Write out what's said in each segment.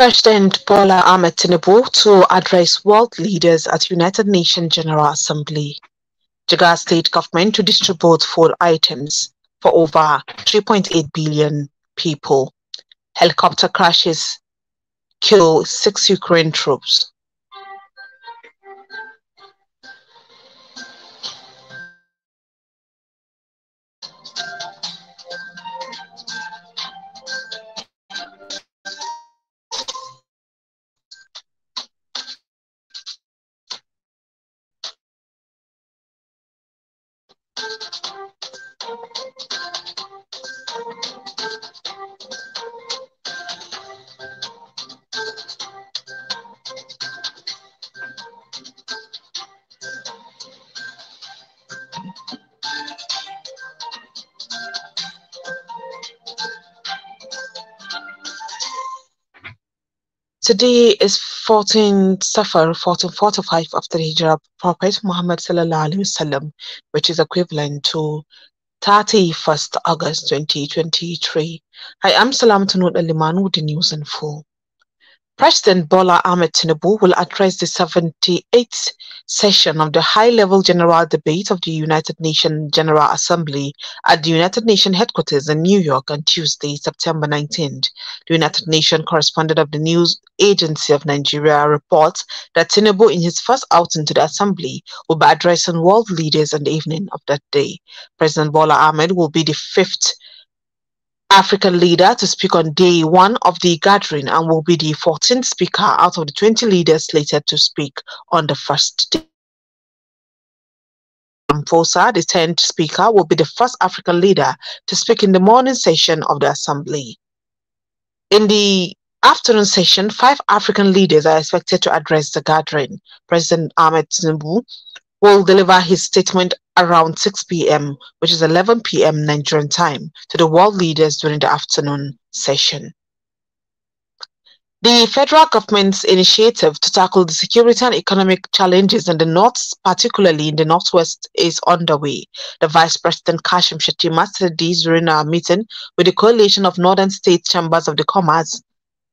President Bola Ahmed Tinubu to address world leaders at United Nations General Assembly. Jigawa State Government to distribute food items for over 3.8 billion people. Helicopter crashes kill 6 Ukraine troops. Today is 14 Safar 1445 after the Hijrah of Prophet Muhammad Sallallahu Alaihi Wasallam, which is equivalent to 31st August 2023. I am Salamatu Alimanu with the news in full. President Bola Ahmed Tinubu will address the 78th session of the high-level general debate of the United Nations General Assembly at the United Nations headquarters in New York on Tuesday, September 19th. The United Nations correspondent of the News Agency of Nigeria reports that Tinubu, in his first outing to the Assembly, will be addressing world leaders on the evening of that day. President Bola Ahmed will be the fifth African leader to speak on day one of the gathering and will be the 14th speaker out of the 20 leaders slated to speak on the first day. Ramaphosa, the 10th speaker, will be the first African leader to speak in the morning session of the Assembly. In the afternoon session, 5 African leaders are expected to address the gathering. President Ahmed Tinubu will deliver his statement around 6 p.m., which is 11 p.m. Nigerian time, to the world leaders during the afternoon session. The federal government's initiative to tackle the security and economic challenges in the north, particularly in the northwest, is underway. The Vice President Kashim Shettima said this during a meeting with the Coalition of Northern State Chambers of the Commerce,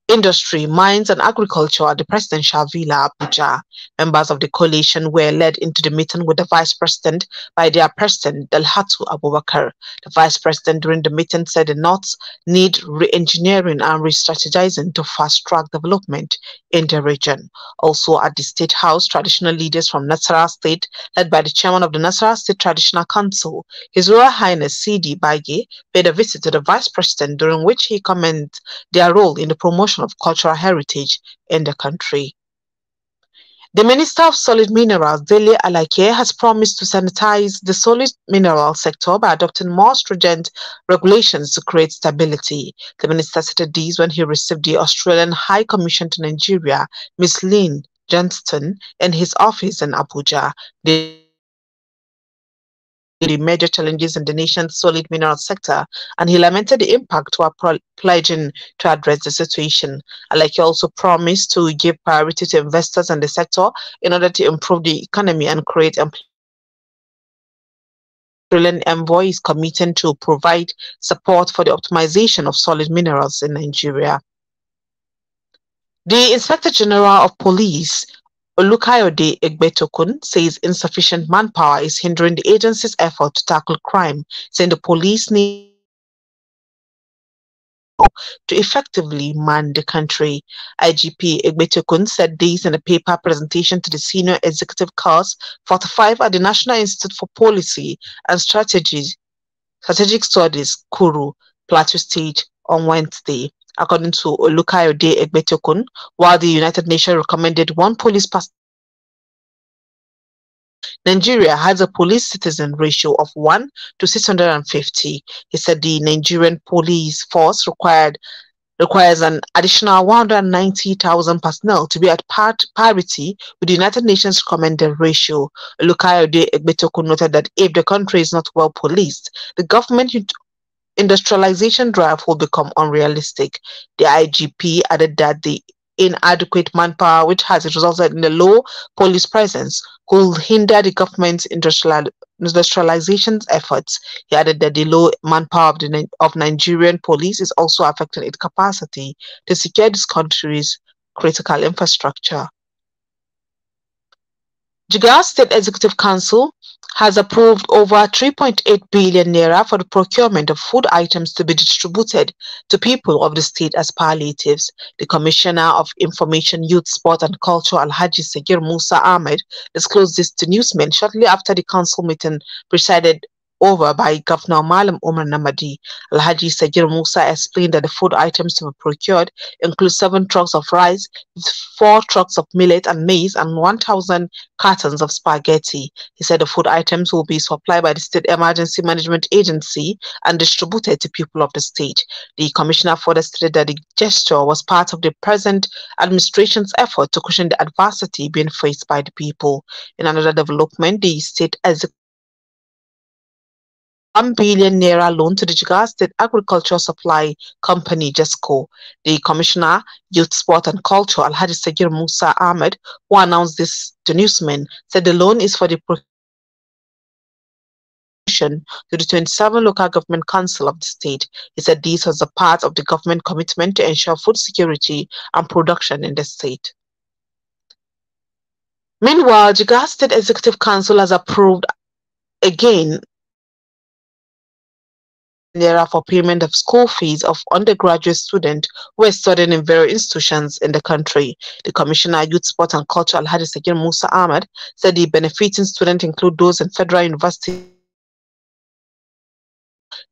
Industry, Mines and Agriculture at the Presidential Villa, Abuja. Members of the coalition were led into the meeting with the Vice President by their President, Dalhatu Abubakar. The Vice President during the meeting said the North need re-engineering and re-strategizing to fast-track development in the region. Also at the State House, traditional leaders from Nasarawa State, led by the Chairman of the Nasarawa State Traditional Council, His Royal Highness C.D. Bage, paid a visit to the Vice President, during which he commended their role in the promotion of cultural heritage in the country. The Minister of Solid Minerals, Dele Alake, has promised to sanitize the solid mineral sector by adopting more stringent regulations to create stability. The minister said this when he received the Australian High Commission to Nigeria, Ms. Lynn Johnston, in his office in Abuja. The major challenges in the nation's solid mineral sector, and he lamented the impact while pledging to address the situation. Alake also promised to give priority to investors in the sector in order to improve the economy and create employment. The Australian envoy is committing to provide support for the optimization of solid minerals in Nigeria. The Inspector General of Police, Olukayode Egbetokun, says insufficient manpower is hindering the agency's effort to tackle crime, saying the police need to effectively man the country. IGP Egbetokun said this in a paper presentation to the Senior Executive Course 45 at the National Institute for Policy and Strategic Studies, Kuru, Plateau State, on Wednesday. According to Olukayode Egbetokun, while the United Nations recommended one police person, Nigeria has a police-citizen ratio of 1 to 650. He said the Nigerian police force requires an additional 190,000 personnel to be at parity with the United Nations recommended ratio. Olukayode Egbetokun noted that if the country is not well policed, the government industrialization drive will become unrealistic. The IGP added that the inadequate manpower, which has resulted in a low police presence, could hinder the government's industrialization efforts. He added that the low manpower of Nigerian police is also affecting its capacity to secure this country's critical infrastructure. Jigawa State Executive Council has approved over 3.8 billion naira for the procurement of food items to be distributed to people of the state as palliatives. The Commissioner of Information, Youth, Sport and Culture, Alhaji Sagir Musa Ahmed, disclosed this to newsmen shortly after the council meeting presided over by Governor Malam Umar Namadi. Alhaji Sagir Musa explained that the food items to be procured include 7 trucks of rice, 4 trucks of millet and maize, and 1,000 cartons of spaghetti. He said the food items will be supplied by the State Emergency Management Agency and distributed to people of the state. The commissioner further stated that the gesture was part of the present administration's effort to cushion the adversity being faced by the people. In another development, the state executive 1 billion naira loan to the Jigawa State Agricultural Supply Company, JESCO. The Commissioner, Youth, Sport and Culture, Alhaji Sagir Musa Ahmed, who announced this to newsmen, said the loan is for the to the 27 local government council of the state. He said this was a part of the government commitment to ensure food security and production in the state. Meanwhile, Jigawa State Executive Council has approved again naira for payment of school fees of undergraduate students who are studying in various institutions in the country. The Commissioner, Youth, Sport and Culture, Alhaji Sagir Musa Ahmed, said the benefiting students include those in Federal University,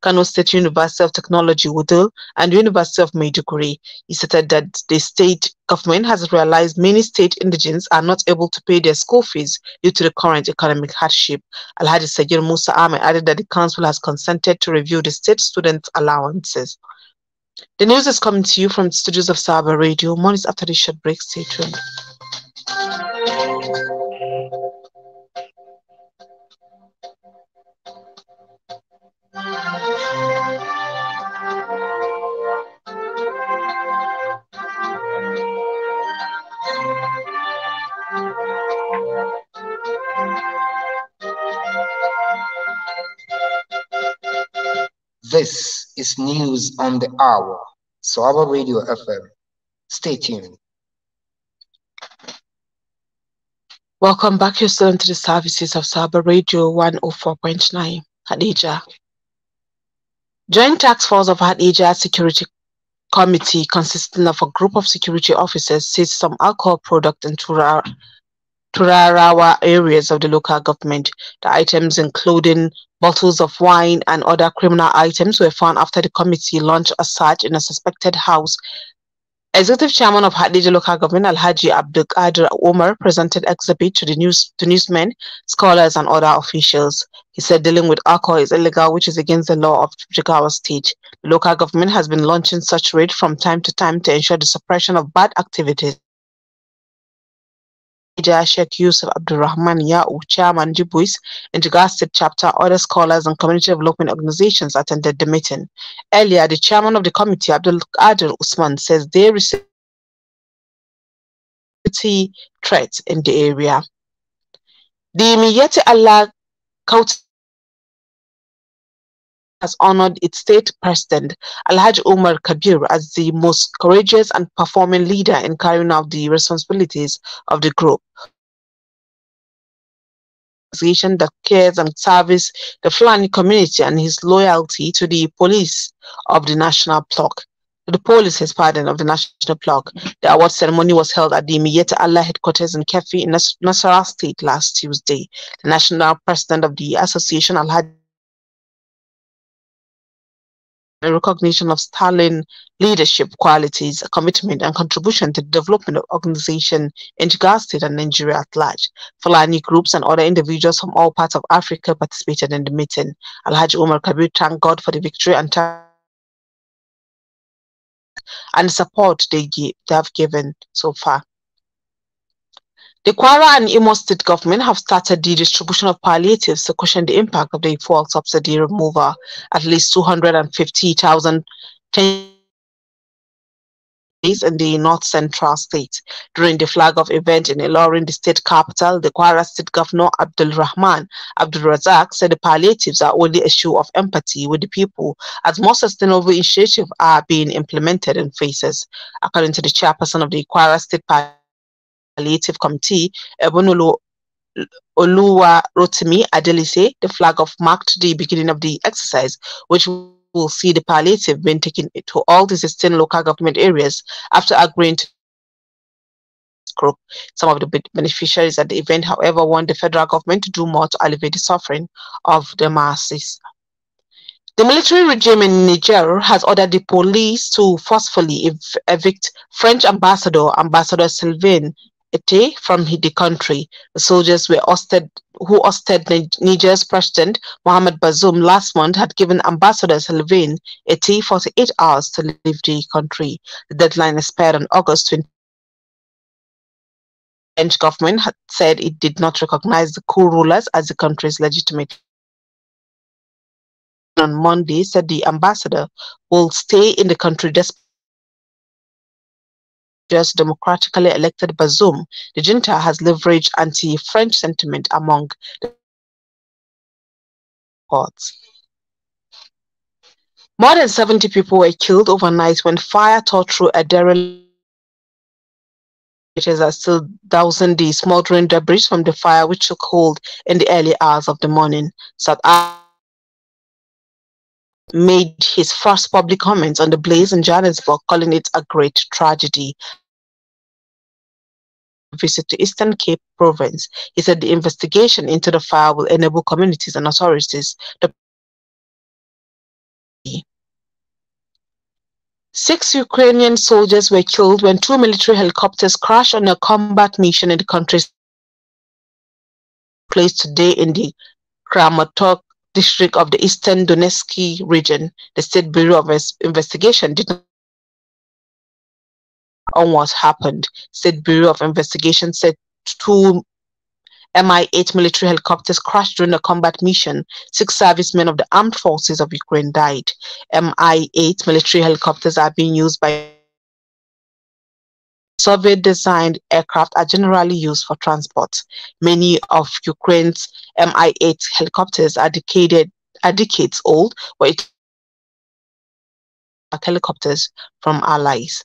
Kano State University of Technology, Wudil, and University of Maiduguri. He stated that the state government has realized many state indigents are not able to pay their school fees due to the current economic hardship. Alhaji Sagir Musa Ahmed added that the council has consented to review the state student allowances. The news is coming to you from the studios of Sawaba Radio. More is after this short break. Stay tuned. This is News on the Hour, Sawaba Radio FM. Stay tuned. Welcome back. You're still into the services of Sawaba Radio 104.9. Hadija. Joint Task Force of Hadija Security Committee, consisting of a group of security officers, seized some alcohol product in Turarawa areas of the local government. The items, including bottles of wine and other criminal items, were found after the committee launched a search in a suspected house. Executive Chairman of Hadija Local Government, Alhaji Abdul Qadir Omar, presented exhibit to newsmen, scholars, and other officials. He said dealing with alcohol is illegal, which is against the law of Jigawa State. The local government has been launching such raids from time to time to ensure the suppression of bad activities. Sheikh Yusuf Abdurrahman Ya'u, Chairman Jibuis, and Jigawa State Chapter, other scholars and community development organizations attended the meeting. Earlier, the chairman of the committee, Abdul Qadir Usman, says they received threats in the area. The Miyete Allah County has honored its state president, Alhaji Umar Kabir, as the most courageous and performing leader in carrying out the responsibilities of the group. That cares and serves the Fulani community and his loyalty to the police of the national bloc. The police, pardon, of the national bloc. The award ceremony was held at the Miyete Allah headquarters in Kefi in Nasarawa State last Tuesday. The national president of the association, Alhaji, a recognition of sterling leadership qualities, commitment, and contribution to the development of organization in Jigawa State and Nigeria at large. Fulani groups and other individuals from all parts of Africa participated in the meeting. Alhaji Umar Kabir thanked God for the victory and the support they have given so far. The Kwara and Imo State government have started the distribution of palliatives to cushion the impact of the fuel subsidy removal. At least 250,000 place in the north-central state. During the flag-off event in Ilorin, the state capital, the Kwara State Governor Abdul Rahman Abdul Razak said the palliatives are only a show of empathy with the people, as more sustainable initiatives are being implemented in phases. According to the chairperson of the Kwara State Palliative Committee, Ebonolo Oluwa Rotimi Adelise, the flag-off marked the beginning of the exercise, which will see the palliative being taken to all the 16 local government areas after agreeing to group. Some of the beneficiaries at the event, however, want the federal government to do more to alleviate the suffering of the masses. The military regime in Niger has ordered the police to forcefully evict French Ambassador Sylvain Ete from the country. The soldiers who ousted Niger's President Mohamed Bazoum last month had given Ambassador Sylvain Ete 48 hours to leave the country. The deadline expired on August 20. The French government had said it did not recognize the coup rulers as the country's legitimate. On Monday said the ambassador will stay in the country despite just democratically elected Bazoum. The junta has leveraged anti-French sentiment among the courts. More than 70 people were killed overnight when fire tore through a derelict. It are still dousing the smoldering debris from the fire which took hold in the early hours of the morning. South Africa made his first public comments on the blaze in Johannesburg, calling it a great tragedy. Visit to Eastern Cape Province. He said the investigation into the fire will enable communities and authorities to. 6 Ukrainian soldiers were killed when 2 military helicopters crashed on a combat mission in the country's place today in the Kramatorsk district of the Eastern Donetsk region. The State Bureau of Investigation did not on what happened. State Bureau of Investigation said 2 Mi-8 military helicopters crashed during a combat mission. 6 servicemen of the armed forces of Ukraine died. Mi-8 military helicopters are being used by Soviet-designed aircraft are generally used for transport. Many of Ukraine's Mi-8 helicopters are decades old, but it are helicopters from allies.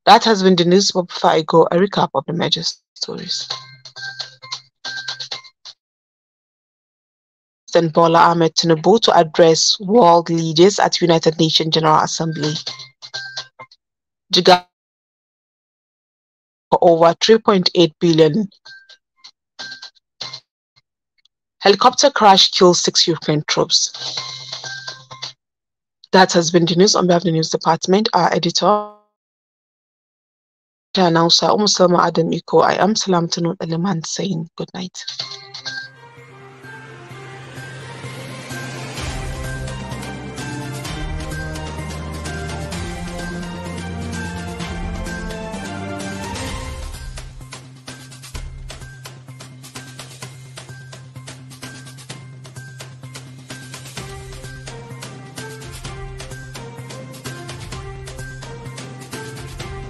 That has been the news, but before I go, a recap of the major stories. President Bola Ahmed Tinubu to address world leaders at United Nations General Assembly. Jigawa for over 3.8 billion. Helicopter crash kills 6 Ukraine troops. That has been the news on behalf of the news department. Our editor, announcer Salma Adam Iko. I am Salam Tanud Eleman saying good night.